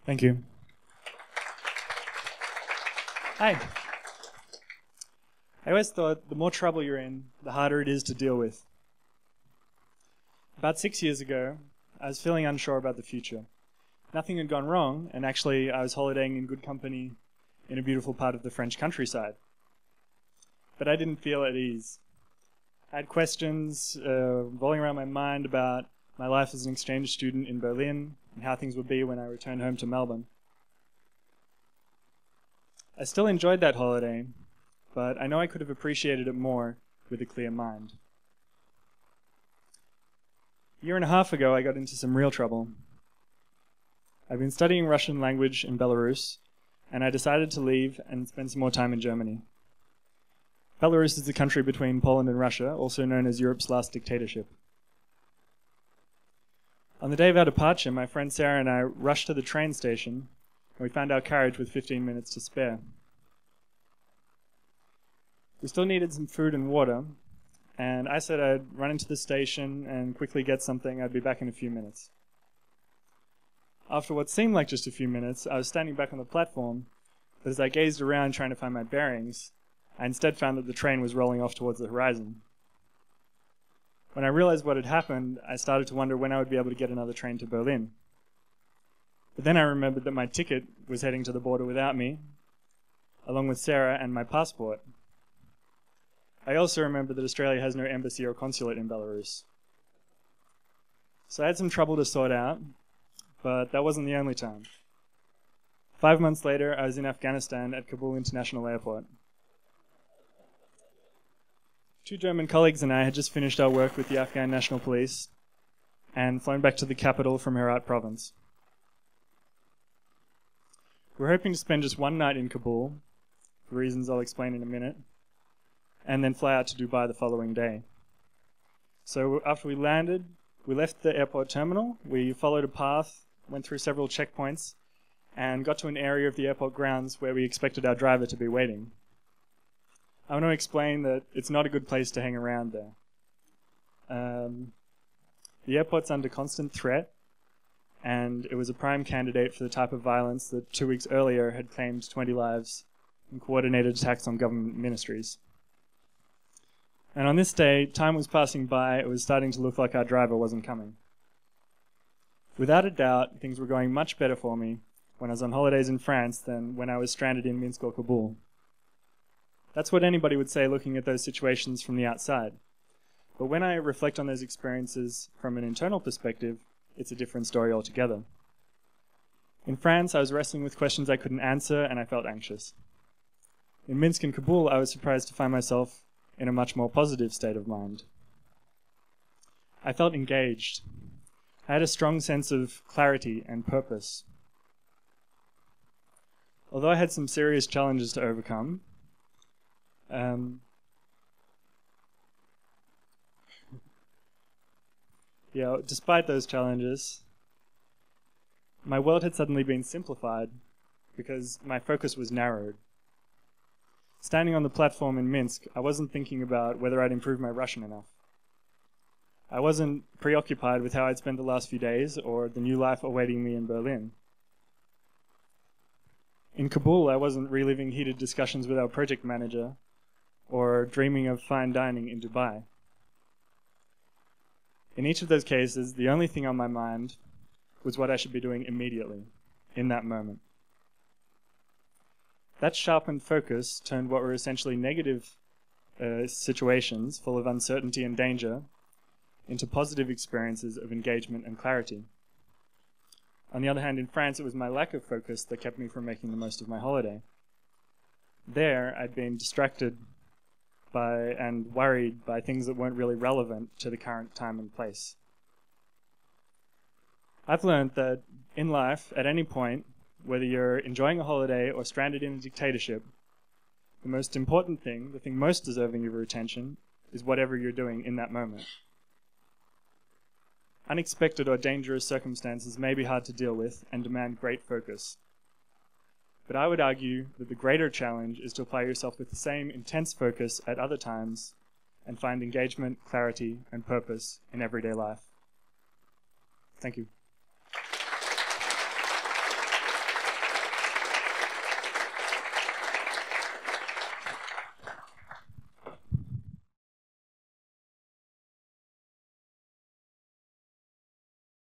Thank you. Hi. I always thought the more trouble you're in, the harder it is to deal with. About 6 years ago, I was feeling unsure about the future. Nothing had gone wrong, and actually I was holidaying in good company in a beautiful part of the French countryside. But I didn't feel at ease. I had questions rolling around my mind about my life as an exchange student in Berlin and how things would be when I returned home to Melbourne. I still enjoyed that holiday, but I know I could have appreciated it more with a clear mind. A year and a half ago, I got into some real trouble. I've been studying Russian language in Belarus, and I decided to leave and spend some more time in Germany. Belarus is the country between Poland and Russia, also known as Europe's last dictatorship. On the day of our departure, my friend Sarah and I rushed to the train station, and we found our carriage with 15 minutes to spare. We still needed some food and water, and I said I'd run into the station and quickly get something. I'd be back in a few minutes. After what seemed like just a few minutes, I was standing back on the platform, but as I gazed around trying to find my bearings, I instead found that the train was rolling off towards the horizon. When I realized what had happened, I started to wonder when I would be able to get another train to Berlin. But then I remembered that my ticket was heading to the border without me, along with Sarah and my passport. I also remembered that Australia has no embassy or consulate in Belarus. So I had some trouble to sort out, but that wasn't the only time. 5 months later, I was in Afghanistan at Kabul International Airport. 2 German colleagues and I had just finished our work with the Afghan National Police and flown back to the capital from Herat province. We're hoping to spend just one night in Kabul, for reasons I'll explain in a minute, and then fly out to Dubai the following day. So after we landed, we left the airport terminal, we followed a path, went through several checkpoints, and got to an area of the airport grounds where we expected our driver to be waiting. I want to explain that it's not a good place to hang around there. The airport's under constant threat, and it was a prime candidate for the type of violence that 2 weeks earlier had claimed 20 lives in coordinated attacks on government ministries. And on this day, time was passing by, it was starting to look like our driver wasn't coming. Without a doubt, things were going much better for me when I was on holidays in France than when I was stranded in Minsk or Kabul. That's what anybody would say looking at those situations from the outside. But when I reflect on those experiences from an internal perspective, it's a different story altogether. In France, I was wrestling with questions I couldn't answer, and I felt anxious. In Minsk and Kabul, I was surprised to find myself in a much more positive state of mind. I felt engaged. I had a strong sense of clarity and purpose. Although I had some serious challenges to overcome, despite those challenges, my world had suddenly been simplified because my focus was narrowed. Standing on the platform in Minsk, I wasn't thinking about whether I'd improved my Russian enough. I wasn't preoccupied with how I'd spent the last few days or the new life awaiting me in Berlin. In Kabul, I wasn't reliving heated discussions with our project manager or dreaming of fine dining in Dubai. In each of those cases, the only thing on my mind was what I should be doing immediately, in that moment. That sharpened focus turned what were essentially negative situations full of uncertainty and danger into positive experiences of engagement and clarity. On the other hand, in France, it was my lack of focus that kept me from making the most of my holiday. There, I'd been distracted by and worried by things that weren't really relevant to the current time and place. I've learned that in life, at any point, whether you're enjoying a holiday or stranded in a dictatorship, the most important thing, the thing most deserving of your attention, is whatever you're doing in that moment. Unexpected or dangerous circumstances may be hard to deal with and demand great focus. But I would argue that the greater challenge is to apply yourself with the same intense focus at other times and find engagement, clarity, and purpose in everyday life. Thank you.